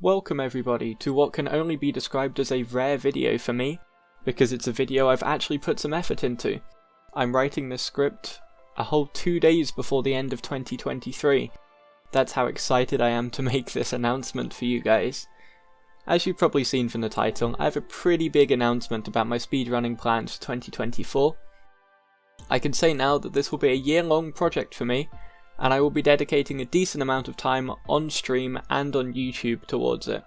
Welcome everybody to what can only be described as a rare video for me, because it's a video I've actually put some effort into. I'm writing this script a whole 2 days before the end of 2023. That's how excited I am to make this announcement for you guys. As you've probably seen from the title, I have a pretty big announcement about my speedrunning plans for 2024. I can say now that this will be a year-long project for me, and I will be dedicating a decent amount of time on stream and on YouTube towards it.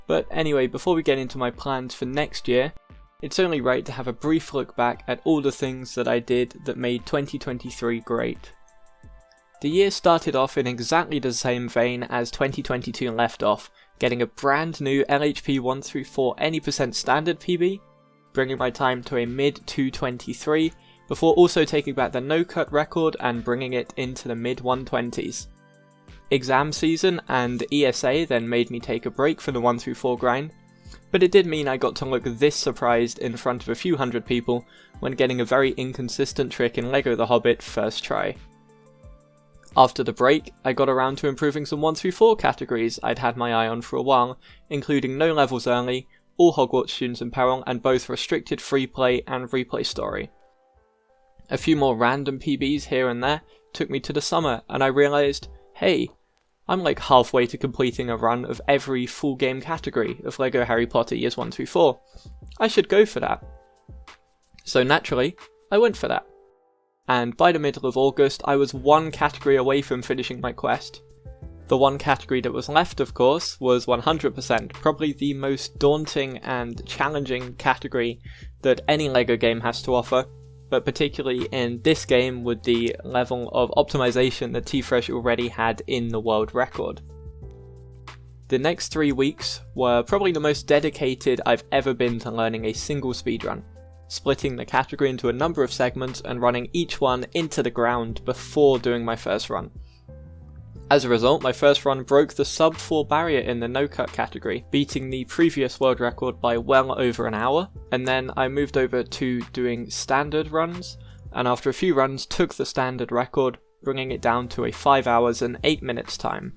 But anyway, before we get into my plans for next year, it's only right to have a brief look back at all the things that I did that made 2023 great. The year started off in exactly the same vein as 2022 left off, getting a brand new LHP 1-4 any% standard PB, bringing my time to a mid 2:23, before also taking back the no-cut record and bringing it into the mid 120s. Exam season and ESA then made me take a break from the 1-4 grind, but it did mean I got to look this surprised in front of a few hundred people when getting a very inconsistent trick in LEGO The Hobbit first try. After the break, I got around to improving some 1-4 categories I'd had my eye on for a while, including no levels early, all Hogwarts students in peril, and both restricted free play and replay story. A few more random PBs here and there took me to the summer, and I realised, hey, I'm like halfway to completing a run of every full game category of LEGO Harry Potter Years 1-4. I should go for that. So naturally, I went for that. And by the middle of August, I was one category away from finishing my quest. The one category that was left, of course, was 100%, probably the most daunting and challenging category that any LEGO game has to offer, but particularly in this game with the level of optimization that T-Fresh already had in the world record. The next 3 weeks were probably the most dedicated I've ever been to learning a single speedrun, splitting the category into a number of segments and running each one into the ground before doing my first run. As a result, my first run broke the sub 4 barrier in the no-cut category, beating the previous world record by well over an hour, and then I moved over to doing standard runs, and after a few runs took the standard record, bringing it down to a 5 hours and 8 minutes time.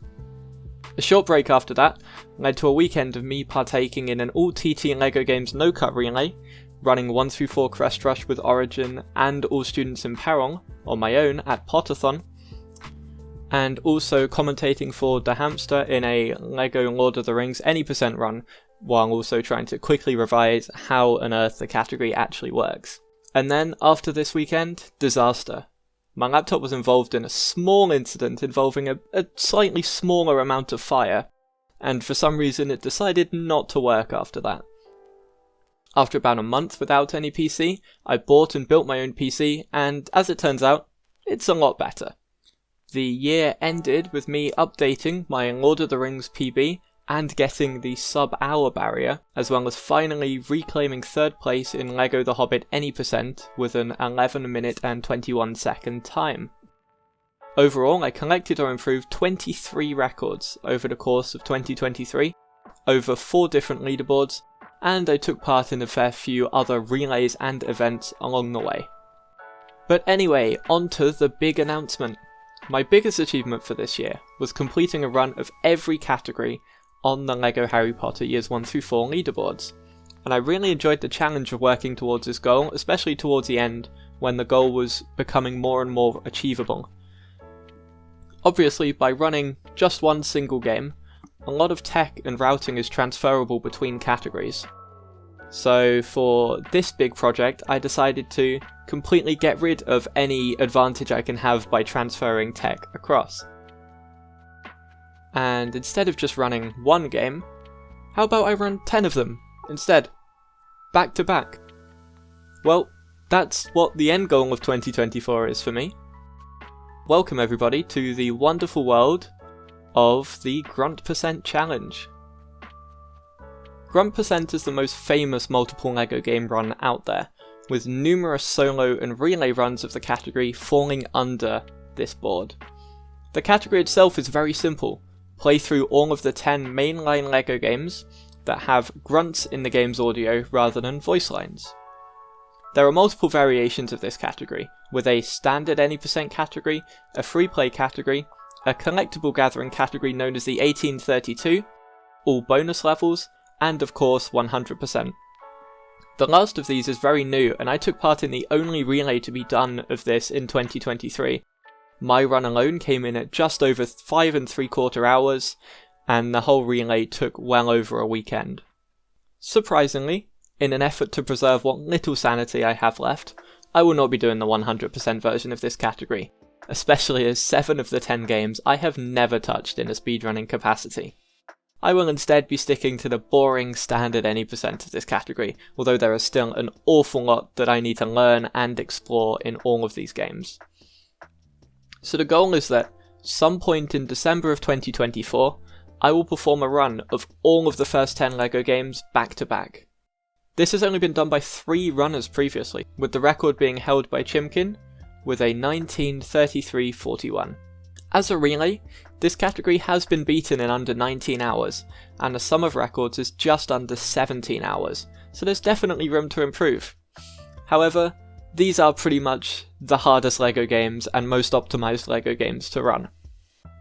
A short break after that led to a weekend of me partaking in an all-TT LEGO Games no-cut relay, running 1-4 Crest Rush with Origin and All Students in Peril on my own at Potathon, and also commentating for The Hamster in a LEGO Lord of the Rings any% run, while also trying to quickly revise how on earth the category actually works. And then, after this weekend, disaster. My laptop was involved in a small incident involving a slightly smaller amount of fire, and for some reason it decided not to work after that. After about a month without any PC, I bought and built my own PC, and as it turns out, it's a lot better. The year ended with me updating my Lord of the Rings PB and getting the sub-hour barrier, as well as finally reclaiming third place in LEGO The Hobbit any% with an 11 minute and 21 second time. Overall, I collected or improved 23 records over the course of 2023, over 4 different leaderboards, and I took part in a fair few other relays and events along the way. But anyway, on to the big announcement. My biggest achievement for this year was completing a run of every category on the LEGO Harry Potter Years 1-4 leaderboards, and I really enjoyed the challenge of working towards this goal, especially towards the end when the goal was becoming more and more achievable. Obviously, by running just one single game, a lot of tech and routing is transferable between categories. So for this big project, I decided to completely get rid of any advantage I can have by transferring tech across. And instead of just running one game, how about I run 10 of them instead? Back to back. Well, that's what the end goal of 2024 is for me. Welcome everybody to the wonderful world of the Grunt% Challenge. Grunt% is the most famous multiple LEGO game run out there, with numerous solo and relay runs of the category falling under this board. The category itself is very simple. Play through all of the 10 mainline LEGO games that have grunts in the game's audio rather than voice lines. There are multiple variations of this category, with a standard any% category, a free play category, a collectible gathering category known as the 1832, all bonus levels, and of course 100%. The last of these is very new, and I took part in the only relay to be done of this in 2023. My run alone came in at just over 5 3/4 hours, and the whole relay took well over a weekend. Surprisingly, in an effort to preserve what little sanity I have left, I will not be doing the 100% version of this category, especially as 7 of the 10 games I have never touched in a speedrunning capacity. I will instead be sticking to the boring standard any percent of this category, although there is still an awful lot that I need to learn and explore in all of these games. So the goal is that, some point in December of 2024, I will perform a run of all of the first 10 LEGO games back to back. This has only been done by 3 runners previously, with the record being held by Chimkin with a 19:33:41. As a relay, this category has been beaten in under 19 hours, and the sum of records is just under 17 hours, so there's definitely room to improve. However, these are pretty much the hardest LEGO games and most optimised LEGO games to run.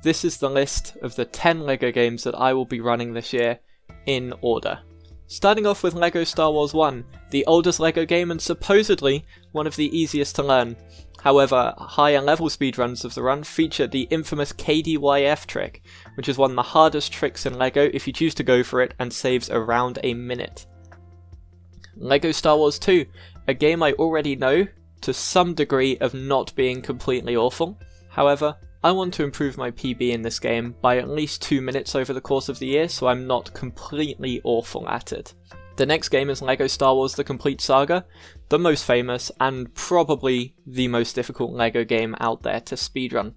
This is the list of the 10 LEGO games that I will be running this year, in order. Starting off with LEGO Star Wars 1, the oldest LEGO game and supposedly one of the easiest to learn. However, higher level speedruns of the run feature the infamous KDYF trick, which is one of the hardest tricks in LEGO if you choose to go for it and saves around a minute. LEGO Star Wars 2, a game I already know to some degree of not being completely awful. However, I want to improve my PB in this game by at least 2 minutes over the course of the year, so I'm not completely awful at it. The next game is LEGO Star Wars The Complete Saga, the most famous and probably the most difficult LEGO game out there to speedrun.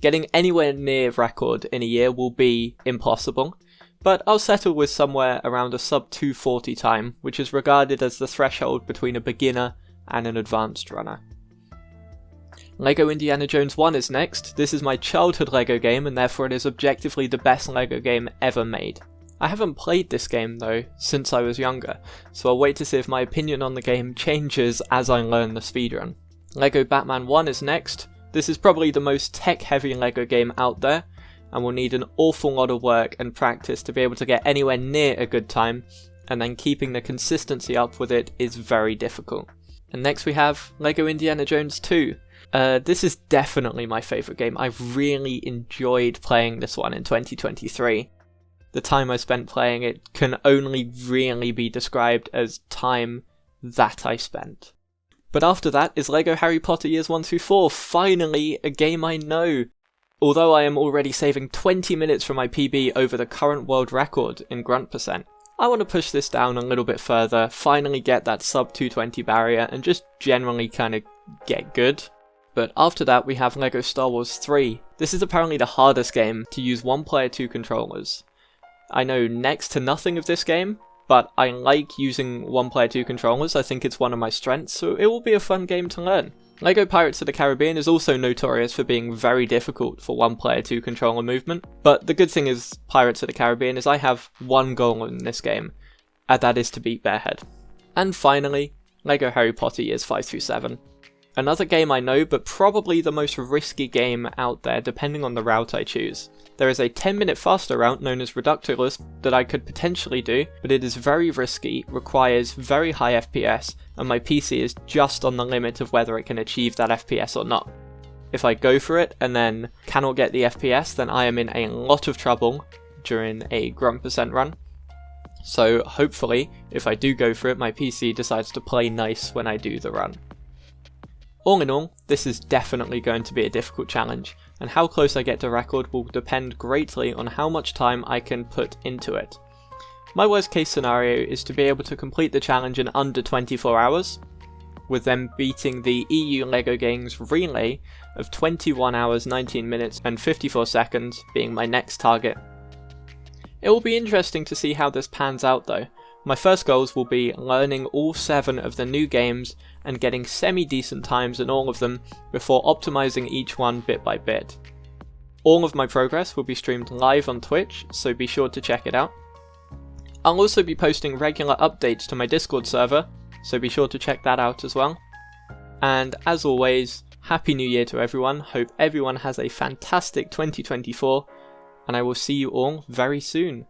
Getting anywhere near record in a year will be impossible, but I'll settle with somewhere around a sub 2:40 time, which is regarded as the threshold between a beginner and an advanced runner. LEGO Indiana Jones 1 is next. This is my childhood LEGO game and therefore it is objectively the best LEGO game ever made. I haven't played this game though since I was younger, so I'll wait to see if my opinion on the game changes as I learn the speedrun. LEGO Batman 1 is next. This is probably the most tech-heavy LEGO game out there, and will need an awful lot of work and practice to be able to get anywhere near a good time, and then keeping the consistency up with it is very difficult. And next we have LEGO Indiana Jones 2. This is definitely my favourite game. I really enjoyed playing this one in 2023. The time I spent playing it can only really be described as time that I spent. But after that is LEGO Harry Potter Years 1 through 4, finally a game I know. Although I am already saving 20 minutes from my PB over the current world record in grunt percent, I want to push this down a little bit further, finally get that sub 220 barrier and just generally kind of get good. But after that we have LEGO Star Wars 3. This is apparently the hardest game to use 1-player 2 controllers. I know next to nothing of this game, but I like using 1-player 2 controllers. I think it's one of my strengths, so it will be a fun game to learn. LEGO Pirates of the Caribbean is also notorious for being very difficult for 1-player 2 controller movement, but the good thing is Pirates of the Caribbean is I have one goal in this game, and that is to beat Bearhead. And finally, LEGO Harry Potter Years 5 through 7. Another game I know, but probably the most risky game out there depending on the route I choose. There is a 10-minute faster route known as Reductolus that I could potentially do, but it is very risky, requires very high FPS, and my PC is just on the limit of whether it can achieve that FPS or not. If I go for it and then cannot get the FPS, then I am in a lot of trouble during a grunt percent run. So hopefully, if I do go for it, my PC decides to play nice when I do the run. All in all, this is definitely going to be a difficult challenge, and how close I get to record will depend greatly on how much time I can put into it. My worst case scenario is to be able to complete the challenge in under 24 hours, with them beating the EU LEGO Games relay of 21 hours 19 minutes and 54 seconds being my next target. It will be interesting to see how this pans out though. My first goals will be learning all 7 of the new games and getting semi-decent times in all of them before optimizing each one bit by bit. All of my progress will be streamed live on Twitch, so be sure to check it out. I'll also be posting regular updates to my Discord server, so be sure to check that out as well. And as always, Happy New Year to everyone, hope everyone has a fantastic 2024, and I will see you all very soon.